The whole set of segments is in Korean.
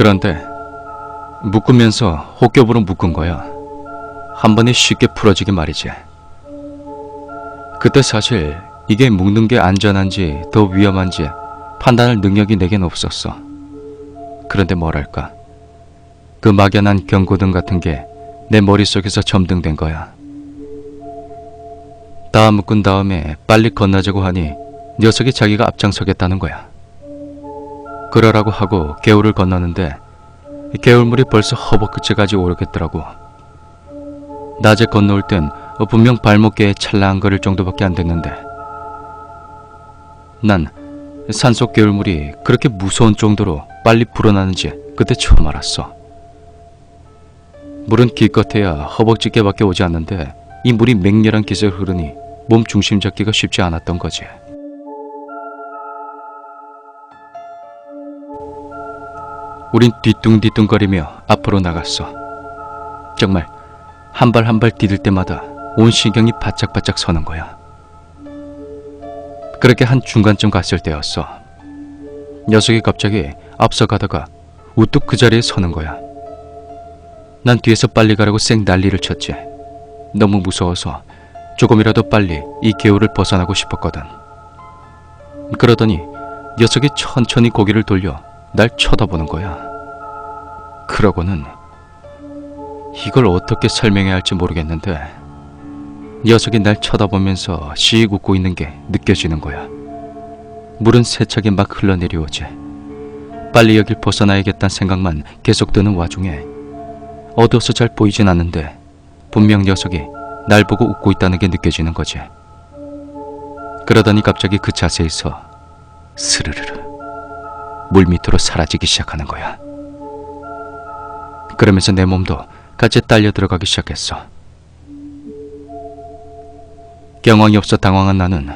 그런데 묶으면서 혹겹으로 묶은 거야. 한 번에 쉽게 풀어지게 말이지. 그때 사실 이게 묶는 게 안전한지 더 위험한지 판단할 능력이 내겐 없었어. 그런데 뭐랄까, 그 막연한 경고등 같은 게 내 머릿속에서 점등된 거야. 다 묶은 다음에 빨리 건너자고 하니 녀석이 자기가 앞장서겠다는 거야. 그러라고 하고 개울을 건너는데 개울물이 벌써 허벅끝에까지 오르겠더라고. 낮에 건너올 땐 분명 발목계에 찰랑거릴 정도밖에 안 됐는데 난 산속 개울물이 그렇게 무서운 정도로 빨리 불어나는지 그때 처음 알았어. 물은 기껏해야 허벅지께밖에 오지 않는데 이 물이 맹렬한 기세로 흐르니 몸 중심 잡기가 쉽지 않았던 거지. 우린 뒤뚱뒤뚱거리며 앞으로 나갔어. 정말 한 발 한 발 디딜 때마다 온 신경이 바짝바짝 서는 거야. 그렇게 한 중간쯤 갔을 때였어. 녀석이 갑자기 앞서 가다가 우뚝 그 자리에 서는 거야. 난 뒤에서 빨리 가라고 쌩 난리를 쳤지. 너무 무서워서 조금이라도 빨리 이 개울을 벗어나고 싶었거든. 그러더니 녀석이 천천히 고개를 돌려 날 쳐다보는 거야. 그러고는 이걸 어떻게 설명해야 할지 모르겠는데 녀석이 날 쳐다보면서 씩 웃고 있는 게 느껴지는 거야. 물은 세차게 막 흘러내려오지. 빨리 여길 벗어나야겠다는 생각만 계속 드는 와중에 어두워서 잘 보이진 않는데 분명 녀석이 날 보고 웃고 있다는 게 느껴지는 거지. 그러더니 갑자기 그 자세에서 스르르르 물 밑으로 사라지기 시작하는 거야. 그러면서 내 몸도 같이 딸려 들어가기 시작했어. 경황이 없어 당황한 나는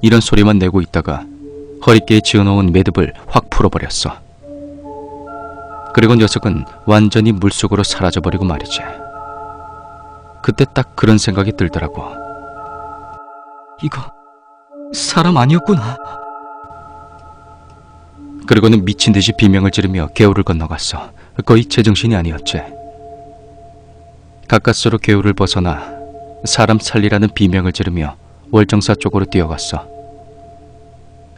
이런 소리만 내고 있다가 허리깨에 지어놓은 매듭을 확 풀어버렸어. 그리고 녀석은 완전히 물속으로 사라져버리고 말이지. 그때 딱 그런 생각이 들더라고. 이거 사람 아니었구나. 그리고는 미친 듯이 비명을 지르며 개울을 건너갔어. 거의 제정신이 아니었지. 가까스로 개울을 벗어나 사람 살리라는 비명을 지르며 월정사 쪽으로 뛰어갔어.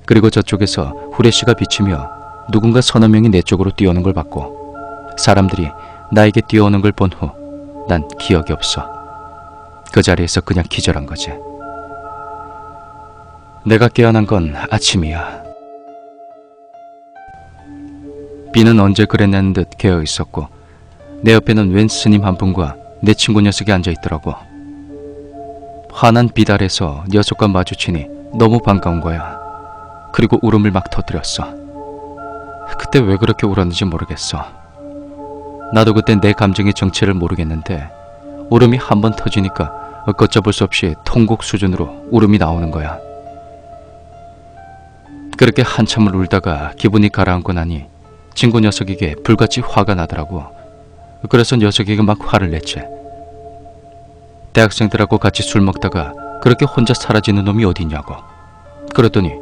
그리고 저쪽에서 후레쉬가 비치며 누군가 서너 명이 내 쪽으로 뛰어오는 걸 봤고 사람들이 나에게 뛰어오는 걸 본 후 난 기억이 없어. 그 자리에서 그냥 기절한 거지. 내가 깨어난 건 아침이야. 비는 언제 그랬냐는 듯 개어 있었고 내 옆에는 웬 스님 한 분과 내 친구 녀석이 앉아 있더라고. 환한 빛 아래서 녀석과 마주치니 너무 반가운 거야. 그리고 울음을 막 터뜨렸어. 그때 왜 그렇게 울었는지 모르겠어. 나도 그때 내 감정의 정체를 모르겠는데 울음이 한 번 터지니까 걷잡을 수 없이 통곡 수준으로 울음이 나오는 거야. 그렇게 한참을 울다가 기분이 가라앉고 나니 친구 녀석에게 불같이 화가 나더라고. 그래서 녀석에게 막 화를 냈지. 대학생들하고 같이 술 먹다가 그렇게 혼자 사라지는 놈이 어디 있냐고. 그랬더니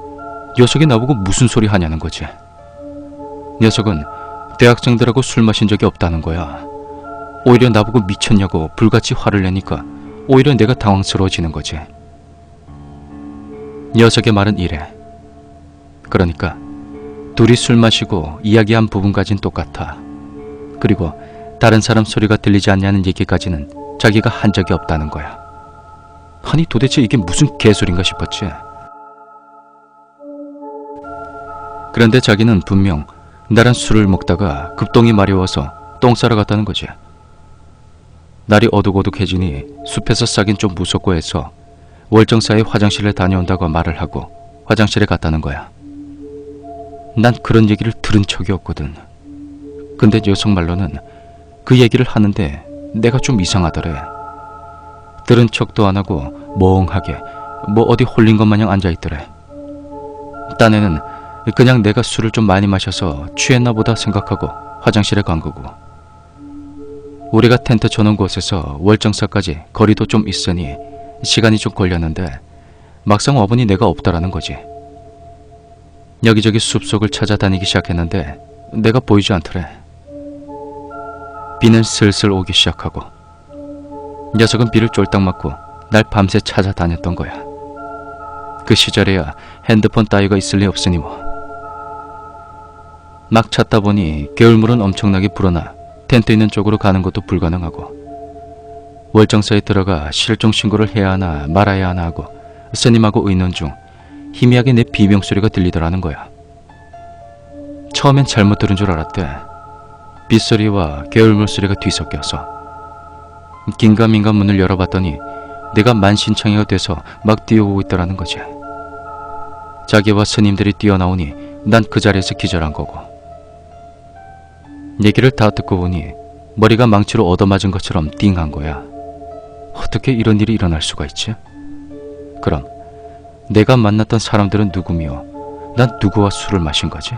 녀석이 나보고 무슨 소리 하냐는 거지. 녀석은 대학생들하고 술 마신 적이 없다는 거야. 오히려 나보고 미쳤냐고 불같이 화를 내니까 오히려 내가 당황스러워지는 거지. 녀석의 말은 이래. 그러니까 둘이 술 마시고 이야기한 부분까진 똑같아. 그리고 다른 사람 소리가 들리지 않냐는 얘기까지는 자기가 한 적이 없다는 거야. 아니 도대체 이게 무슨 개소린가 싶었지. 그런데 자기는 분명 나랑 술을 먹다가 급동이 마려워서 똥 싸러 갔다는 거지. 날이 어둑어둑해지니 숲에서 싸긴 좀 무섭고 해서 월정사의 화장실에 다녀온다고 말을 하고 화장실에 갔다는 거야. 난 그런 얘기를 들은 적이 없거든. 근데 녀석 말로는 그 얘기를 하는데 내가 좀 이상하더래. 들은 척도 안 하고 멍하게 뭐 어디 홀린 것 마냥 앉아있더래. 딴에는 그냥 내가 술을 좀 많이 마셔서 취했나 보다 생각하고 화장실에 간 거고. 우리가 텐트 쳐놓은 곳에서 월정사까지 거리도 좀 있으니 시간이 좀 걸렸는데 막상 와보니 내가 없더라는 거지. 여기저기 숲속을 찾아다니기 시작했는데 내가 보이지 않더래. 비는 슬슬 오기 시작하고 녀석은 비를 쫄딱 맞고 날 밤새 찾아다녔던 거야. 그 시절에야 핸드폰 따위가 있을 리 없으니 뭐. 막 찾다 보니 개울물은 엄청나게 불어나 텐트 있는 쪽으로 가는 것도 불가능하고 월정사에 들어가 실종 신고를 해야 하나 말아야 하나 하고 스님하고 의논 중 희미하게 내 비명소리가 들리더라는 거야. 처음엔 잘못 들은 줄 알았대. 빗소리와 개울물 소리가 뒤섞여서. 긴가민가 문을 열어봤더니 내가 만신창이가 돼서 막 뛰어오고 있더라는 거지. 자기와 스님들이 뛰어나오니 난 그 자리에서 기절한 거고. 얘기를 다 듣고 보니 머리가 망치로 얻어맞은 것처럼 띵한 거야. 어떻게 이런 일이 일어날 수가 있지? 그럼 내가 만났던 사람들은 누구며 난 누구와 술을 마신 거지?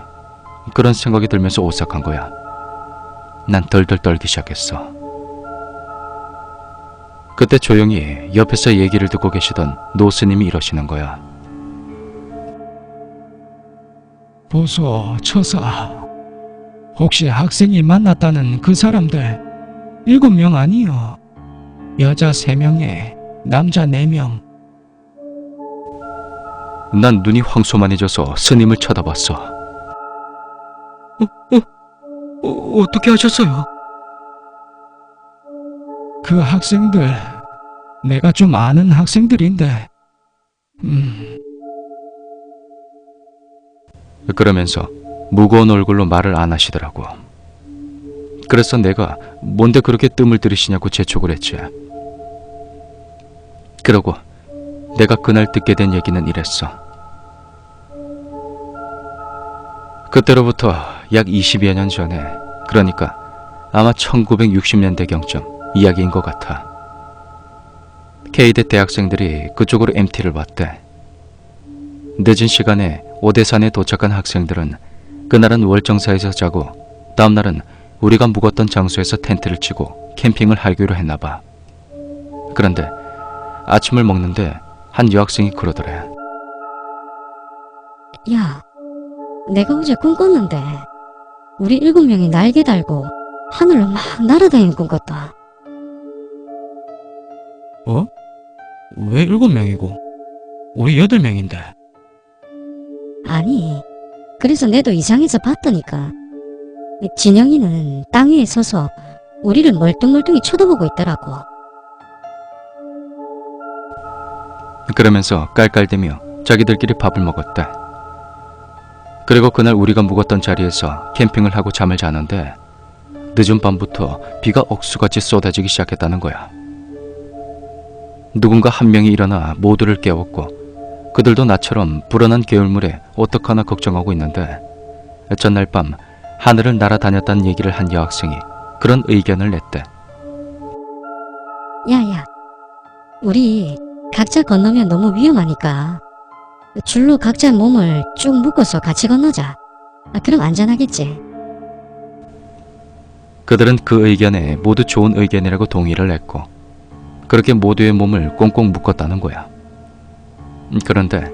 그런 생각이 들면서 오싹한 거야. 난 덜덜 떨기 시작했어. 그때 조용히 옆에서 얘기를 듣고 계시던 노스님이 이러시는 거야. 보소, 처사. 혹시 학생이 만났다는 그 사람들 7명 아니요? 여자 3명에 남자 4명. 난 눈이 황소만해져서 스님을 쳐다봤어. 어떻게 하셨어요? 그 학생들 내가 좀 아는 학생들인데 그러면서 무거운 얼굴로 말을 안 하시더라고. 그래서 내가 뭔데 그렇게 뜸을 들이시냐고 재촉을 했지. 그러고 내가 그날 듣게 된 얘기는 이랬어. 그때로부터 약 20여 년 전에, 그러니까 아마 1960년대경쯤 이야기인 것 같아. K대 대학생들이 그쪽으로 MT를 왔대. 늦은 시간에 오대산에 도착한 학생들은 그날은 월정사에서 자고 다음날은 우리가 묵었던 장소에서 텐트를 치고 캠핑을 하기로 했나봐. 그런데 아침을 먹는데 한 여학생이 그러더래. 야, 내가 어제 꿈 꿨는데 우리 7명이 날개 달고 하늘로 막 날아다니는 꿈 꿨다. 어? 왜 7명이고? 우리 8명인데. 아니, 그래서 내도 이상해서 봤더니까 진영이는 땅 위에 서서 우리를 멀뚱멀뚱히 쳐다보고 있더라고. 그러면서 깔깔대며 자기들끼리 밥을 먹었대. 그리고 그날 우리가 묵었던 자리에서 캠핑을 하고 잠을 자는데 늦은 밤부터 비가 억수같이 쏟아지기 시작했다는 거야. 누군가 한 명이 일어나 모두를 깨웠고 그들도 나처럼 불어난 개울물에 어떡하나 걱정하고 있는데 전날 밤 하늘을 날아다녔다는 얘기를 한 여학생이 그런 의견을 냈대. 야야, 우리 각자 건너면 너무 위험하니까 줄로 각자 몸을 쭉 묶어서 같이 건너자. 그럼 안전하겠지. 그들은 그 의견에 모두 좋은 의견이라고 동의를 했고 그렇게 모두의 몸을 꽁꽁 묶었다는 거야. 그런데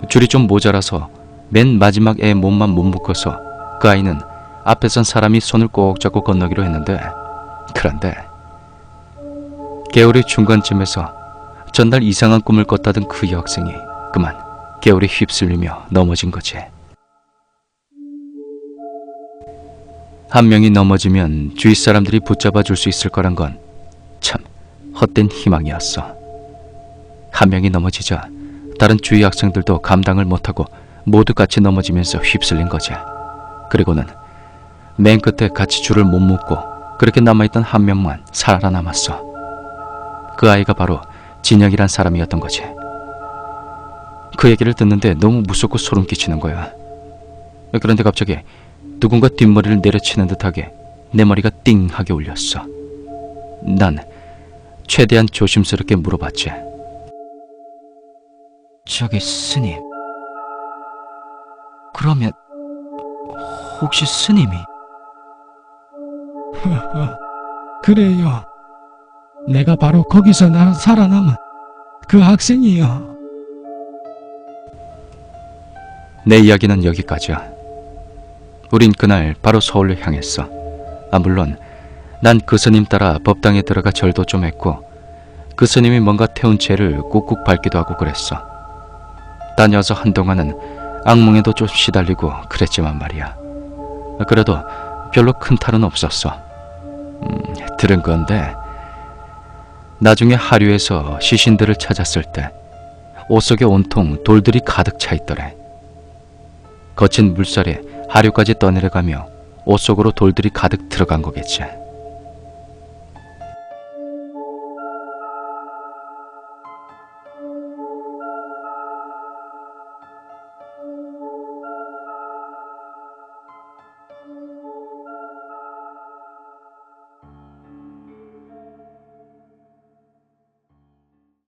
줄이 좀 모자라서 맨 마지막 애 몸만 못 묶어서 그 아이는 앞에 선 사람이 손을 꼭 잡고 건너기로 했는데, 그런데 개울의 중간쯤에서 전날 이상한 꿈을 꿨다던 그 여학생이 그만 개울에 휩쓸리며 넘어진 거지. 한 명이 넘어지면 주위 사람들이 붙잡아 줄 수 있을 거란 건 참 헛된 희망이었어. 한 명이 넘어지자 다른 주위 학생들도 감당을 못하고 모두 같이 넘어지면서 휩쓸린 거지. 그리고는 맨 끝에 같이 줄을 못 묶고 그렇게 남아있던 한 명만 살아남았어. 그 아이가 바로 진영이란 사람이었던 거지. 그 얘기를 듣는데 너무 무섭고 소름 끼치는 거야. 그런데 갑자기 누군가 뒷머리를 내려치는 듯하게 내 머리가 띵하게 울렸어. 난 최대한 조심스럽게 물어봤지. 저기 스님, 그러면 혹시 스님이? 그래요. 내가 바로 거기서 살아남은 그 학생이요. 내 이야기는 여기까지야. 우린 그날 바로 서울로 향했어. 물론 난 그 스님 따라 법당에 들어가 절도 좀 했고 그 스님이 뭔가 태운 죄를 꾹꾹 밟기도 하고 그랬어. 다녀서 한동안은 악몽에도 좀 시달리고 그랬지만 말이야. 그래도 별로 큰 탈은 없었어. 들은 건데 나중에 하류에서 시신들을 찾았을 때 옷 속에 온통 돌들이 가득 차 있더래. 거친 물살에 하류까지 떠내려가며 옷 속으로 돌들이 가득 들어간 거겠지.